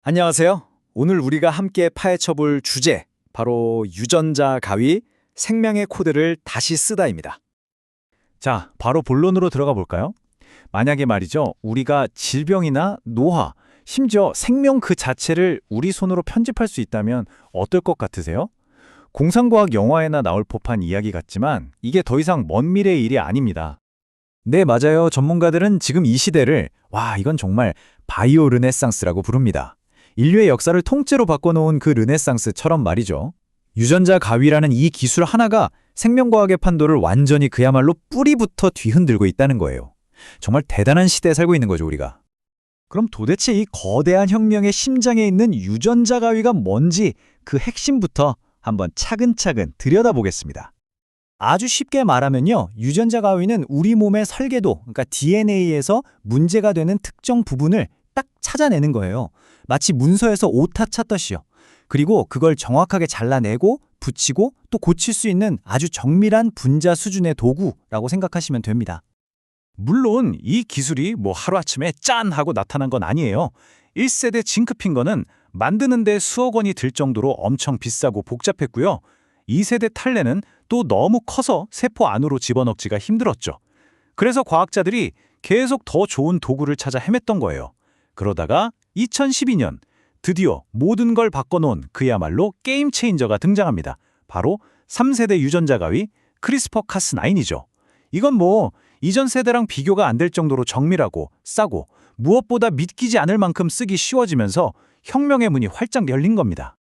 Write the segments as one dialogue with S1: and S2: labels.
S1: 안녕하세요. 오늘 우리가 함께 파헤쳐볼 주제, 바로 유전자 가위, 생명의 코드를 다시 쓰다입니다.
S2: 자, 바로 본론으로 들어가 볼까요? 만약에 말이죠, 우리가 질병이나 노화, 심지어 생명 그 자체를 우리 손으로 편집할 수 있다면 어떨 것 같으세요? 공상과학 영화에나 나올 법한 이야기 같지만 이게 더 이상 먼 미래의 일이 아닙니다. 네, 맞아요. 전문가들은 지금 이 시대를 이건 정말 바이오 르네상스라고 부릅니다. 인류의 역사를 통째로 바꿔놓은 그 르네상스처럼 말이죠. 유전자 가위라는 이 기술 하나가 생명과학의 판도를 완전히 그야말로 뿌리부터 뒤흔들고 있다는 거예요. 정말 대단한 시대에 살고 있는 거죠, 우리가. 그럼 도대체 이 거대한 혁명의 심장에 있는 유전자 가위가 뭔지 그 핵심부터 한번 차근차근 들여다보겠습니다. 아주 쉽게 말하면요, 유전자 가위는 우리 몸의 설계도, 그러니까 DNA에서 문제가 되는 특정 부분을 딱 찾아내는 거예요. 마치 문서에서 오타 찾듯이요. 그리고 그걸 정확하게 잘라내고 붙이고 또 고칠 수 있는 아주 정밀한 분자 수준의 도구라고 생각하시면 됩니다. 물론 이 기술이 하루아침에 짠 하고 나타난 건 아니에요. 1세대 징크핀거는 만드는데 수억 원이 들 정도로 엄청 비싸고 복잡했고요. 2세대 탈레는 또 너무 커서 세포 안으로 집어넣기가 힘들었죠. 그래서 과학자들이 계속 더 좋은 도구를 찾아 헤맸던 거예요. 그러다가 2012년 드디어 모든 걸 바꿔놓은 그야말로 게임 체인저가 등장합니다. 바로 3세대 유전자 가위 크리스퍼-카스9이죠. 이건 이전 세대랑 비교가 안 될 정도로 정밀하고 싸고 무엇보다 믿기지 않을 만큼 쓰기 쉬워지면서 혁명의 문이 활짝 열린 겁니다.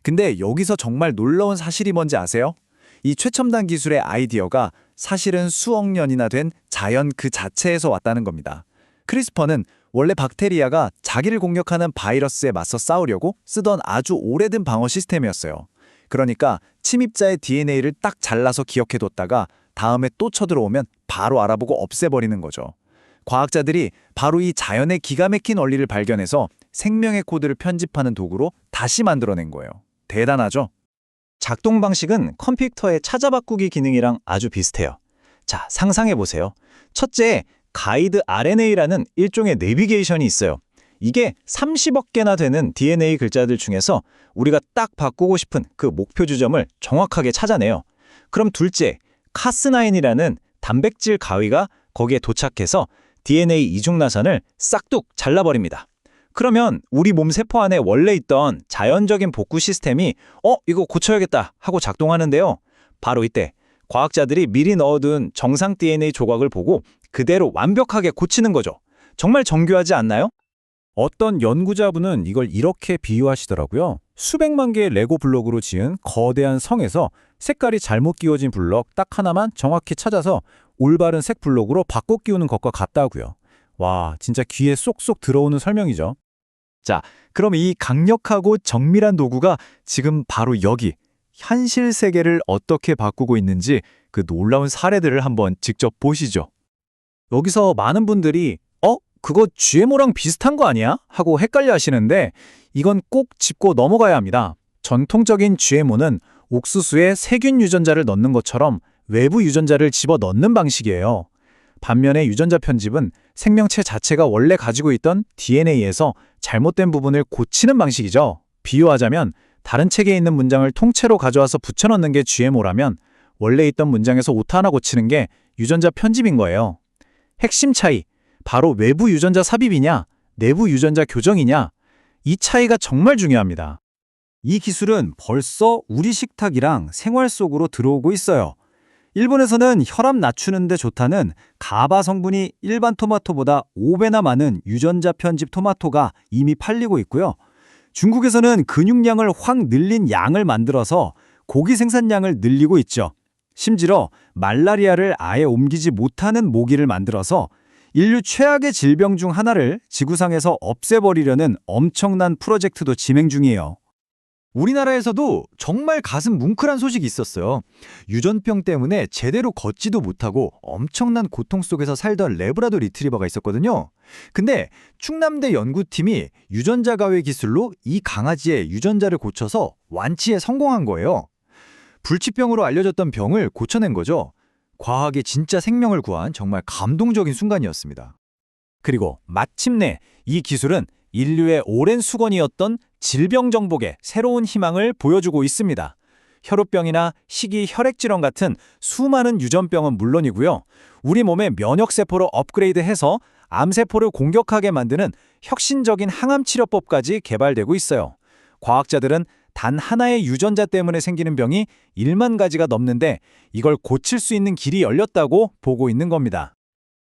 S1: 근데 여기서 정말 놀라운 사실이 뭔지 아세요? 이 최첨단 기술의 아이디어가 사실은 수억 년이나 된 자연 그 자체에서 왔다는 겁니다. 크리스퍼는 원래 박테리아가 자기를 공격하는 바이러스에 맞서 싸우려고 쓰던 아주 오래된 방어 시스템이었어요. 그러니까 침입자의 DNA를 딱 잘라서 기억해뒀다가 다음에 또 쳐들어오면 바로 알아보고 없애버리는 거죠. 과학자들이 바로 이 자연의 기가 막힌 원리를 발견해서 생명의 코드를 편집하는 도구로 다시 만들어낸 거예요. 대단하죠?
S2: 작동 방식은 컴퓨터의 찾아바꾸기 기능이랑 아주 비슷해요. 자, 상상해보세요. 첫째, 가이드 RNA라는 일종의 내비게이션이 있어요. 이게 30억 개나 되는 DNA 글자들 중에서 우리가 딱 바꾸고 싶은 그 목표 지점을 정확하게 찾아내요. 그럼 둘째, 카스9이라는 단백질 가위가 거기에 도착해서 DNA 이중나선을 싹둑 잘라버립니다. 그러면 우리 몸 세포 안에 원래 있던 자연적인 복구 시스템이 이거 고쳐야겠다 하고 작동하는데요. 바로 이때 과학자들이 미리 넣어둔 정상 DNA 조각을 보고 그대로 완벽하게 고치는 거죠. 정말 정교하지 않나요? 어떤 연구자분은 이걸 이렇게 비유하시더라고요. 수백만 개의 레고 블록으로 지은 거대한 성에서 색깔이 잘못 끼워진 블록 딱 하나만 정확히 찾아서 올바른 색 블록으로 바꿔 끼우는 것과 같다고요. 와, 진짜 귀에 쏙쏙 들어오는 설명이죠. 자, 그럼 이 강력하고 정밀한 도구가 지금 바로 여기 현실 세계를 어떻게 바꾸고 있는지 그 놀라운 사례들을 한번 직접 보시죠. 여기서 많은 분들이 그거 GMO랑 비슷한 거 아니야? 하고 헷갈려 하시는데 이건 꼭 짚고 넘어가야 합니다. 전통적인 GMO는 옥수수에 세균 유전자를 넣는 것처럼 외부 유전자를 집어넣는 방식이에요. 반면에 유전자 편집은 생명체 자체가 원래 가지고 있던 DNA에서 잘못된 부분을 고치는 방식이죠. 비유하자면 다른 책에 있는 문장을 통째로 가져와서 붙여넣는 게 GMO라면 원래 있던 문장에서 오타 하나 고치는 게 유전자 편집인 거예요. 핵심 차이, 바로 외부 유전자 삽입이냐, 내부 유전자 교정이냐, 이 차이가 정말 중요합니다. 이 기술은 벌써 우리 식탁이랑 생활 속으로 들어오고 있어요. 일본에서는 혈압 낮추는 데 좋다는 가바 성분이 일반 토마토보다 5배나 많은 유전자 편집 토마토가 이미 팔리고 있고요. 중국에서는 근육량을 확 늘린 양을 만들어서 고기 생산량을 늘리고 있죠. 심지어 말라리아를 아예 옮기지 못하는 모기를 만들어서 인류 최악의 질병 중 하나를 지구상에서 없애버리려는 엄청난 프로젝트도 진행 중이에요. 우리나라에서도 정말 가슴 뭉클한 소식이 있었어요. 유전병 때문에 제대로 걷지도 못하고 엄청난 고통 속에서 살던 레브라도 리트리버가 있었거든요. 근데 충남대 연구팀이 유전자 가위 기술로 이 강아지의 유전자를 고쳐서 완치에 성공한 거예요. 불치병으로 알려졌던 병을 고쳐낸 거죠. 과학이 진짜 생명을 구한 정말 감동적인 순간이었습니다. 그리고 마침내 이 기술은
S1: 인류의 오랜 수건이었던 질병 정복의 새로운 희망을 보여주고 있습니다. 혈우병이나 희귀 혈액질환 같은 수많은 유전병은 물론이고요. 우리 몸의 면역세포를 업그레이드해서 암세포를 공격하게 만드는 혁신적인 항암치료법까지 개발되고 있어요. 과학자들은 단 하나의 유전자 때문에 생기는 병이 1만 가지가 넘는데 이걸 고칠 수 있는 길이 열렸다고 보고 있는 겁니다.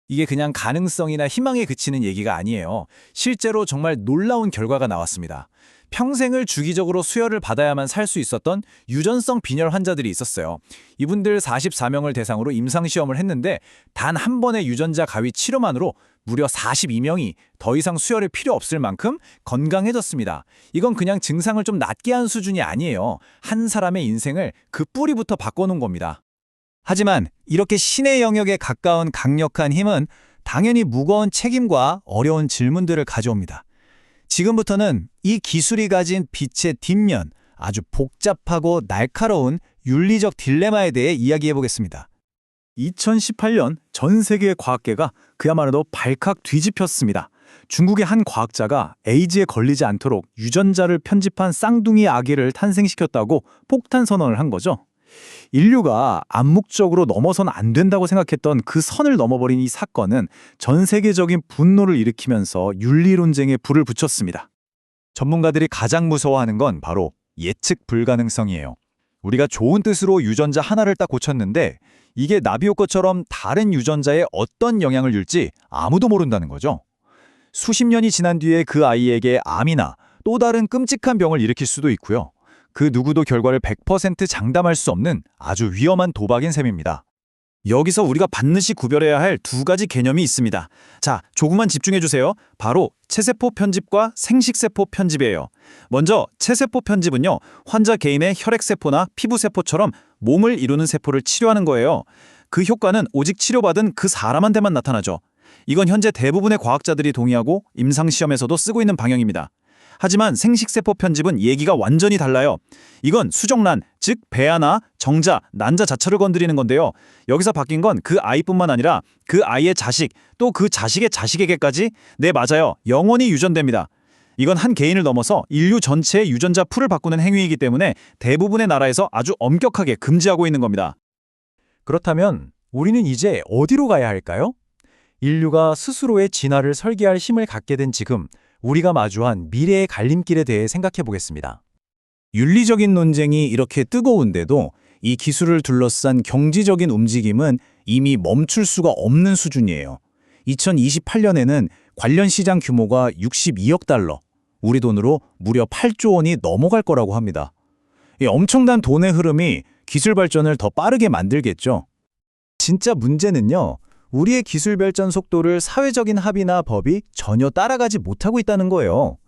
S1: 이게 그냥 가능성이나 희망에 그치는 얘기가 아니에요. 실제로 정말 놀라운 결과가 나왔습니다. 평생을 주기적으로 수혈을 받아야만 살 수 있었던 유전성 빈혈 환자들이 있었어요. 이분들 44명을 대상으로 임상시험을 했는데 단 한 번의 유전자 가위 치료만으로 무려 42명이 더 이상 수혈이 필요 없을 만큼 건강해졌습니다. 이건 그냥 증상을 좀 낫게 한 수준이 아니에요. 한 사람의 인생을 그 뿌리부터 바꿔놓은 겁니다. 하지만 이렇게 신의 영역에 가까운 강력한 힘은 당연히 무거운 책임과 어려운 질문들을 가져옵니다. 지금부터는 이 기술이 가진 빛의 뒷면, 아주 복잡하고 날카로운 윤리적 딜레마에 대해 이야기해 보겠습니다. 2018년 전 세계의 과학계가 그야말로 발칵 뒤집혔습니다. 중국의 한 과학자가 에이즈에 걸리지 않도록 유전자를 편집한 쌍둥이 아기를 탄생시켰다고 폭탄 선언을 한 거죠. 인류가 암묵적으로 넘어선 안 된다고 생각했던 그 선을 넘어버린 이 사건은 전 세계적인 분노를 일으키면서 윤리 논쟁에 불을 붙였습니다. 전문가들이 가장 무서워하는 건 바로 예측 불가능성이에요. 우리가 좋은 뜻으로 유전자 하나를 딱 고쳤는데 이게 나비 효과처럼 다른 유전자에 어떤 영향을 줄지 아무도 모른다는 거죠. 수십 년이 지난 뒤에 그 아이에게 암이나 또 다른 끔찍한 병을 일으킬 수도 있고요. 그 누구도 결과를 100% 장담할 수 없는 아주 위험한 도박인 셈입니다. 여기서 우리가 반드시 구별해야 할 두 가지 개념이 있습니다. 자, 조금만 집중해 주세요. 바로 체세포 편집과 생식세포 편집이에요. 먼저 체세포 편집은요, 환자 개인의 혈액세포나 피부세포처럼 몸을 이루는 세포를 치료하는 거예요. 그 효과는 오직 치료받은 그 사람한테만 나타나죠. 이건 현재 대부분의 과학자들이 동의하고 임상시험에서도 쓰고 있는 방향입니다. 하지만 생식세포 편집은 얘기가 완전히 달라요. 이건 수정란, 즉 배아나 정자, 난자 자체를 건드리는 건데요. 여기서 바뀐 건 그 아이뿐만 아니라 그 아이의 자식, 또 그 자식의 자식에게까지, 네, 맞아요, 영원히 유전됩니다. 이건 한 개인을 넘어서 인류 전체의 유전자 풀을 바꾸는 행위이기 때문에 대부분의 나라에서 아주 엄격하게 금지하고 있는 겁니다. 그렇다면 우리는 이제 어디로 가야 할까요? 인류가 스스로의 진화를 설계할 힘을 갖게 된 지금, 우리가 마주한 미래의 갈림길에 대해 생각해 보겠습니다. 윤리적인 논쟁이 이렇게 뜨거운데도 이 기술을 둘러싼 경제적인 움직임은 이미 멈출 수가 없는 수준이에요. 2028년에는 관련 시장 규모가 62억 달러, 우리 돈으로 무려 8조 원이 넘어갈 거라고 합니다. 이 엄청난 돈의 흐름이 기술 발전을 더 빠르게 만들겠죠. 진짜 문제는요, 우리의 기술 발전 속도를 사회적인 합의나 법이 전혀 따라가지 못하고 있다는 거예요.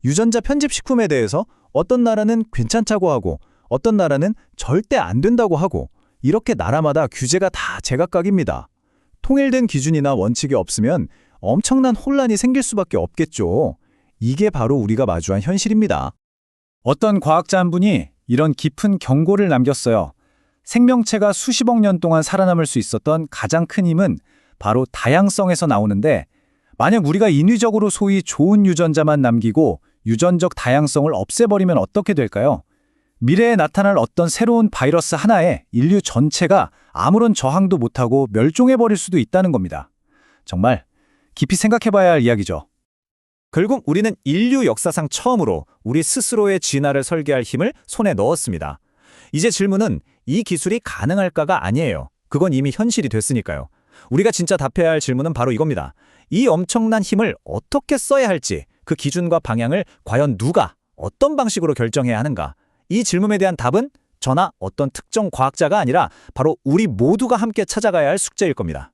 S1: 유전자 편집 식품에 대해서 어떤 나라는 괜찮다고 하고 어떤 나라는 절대 안 된다고 하고, 이렇게 나라마다 규제가 다 제각각입니다. 통일된 기준이나 원칙이 없으면 엄청난 혼란이 생길 수밖에 없겠죠. 이게 바로 우리가 마주한 현실입니다. 어떤 과학자 한 분이 이런 깊은 경고를 남겼어요. 생명체가 수십억 년 동안 살아남을 수 있었던 가장 큰 힘은 바로 다양성에서 나오는데, 만약 우리가 인위적으로 소위 좋은 유전자만 남기고 유전적 다양성을 없애버리면 어떻게 될까요? 미래에 나타날 어떤 새로운 바이러스 하나에 인류 전체가 아무런 저항도 못하고 멸종해버릴 수도 있다는 겁니다. 정말 깊이 생각해봐야 할 이야기죠. 결국 우리는 인류 역사상 처음으로 우리 스스로의 진화를 설계할 힘을 손에 넣었습니다. 이제 질문은 이 기술이 가능할까가 아니에요. 그건 이미 현실이 됐으니까요. 우리가 진짜 답해야 할 질문은 바로 이겁니다. 이 엄청난 힘을 어떻게 써야 할지, 그 기준과 방향을 과연 누가, 어떤 방식으로 결정해야 하는가? 이 질문에 대한 답은 저나 어떤 특정 과학자가 아니라 바로 우리 모두가 함께 찾아가야 할 숙제일 겁니다.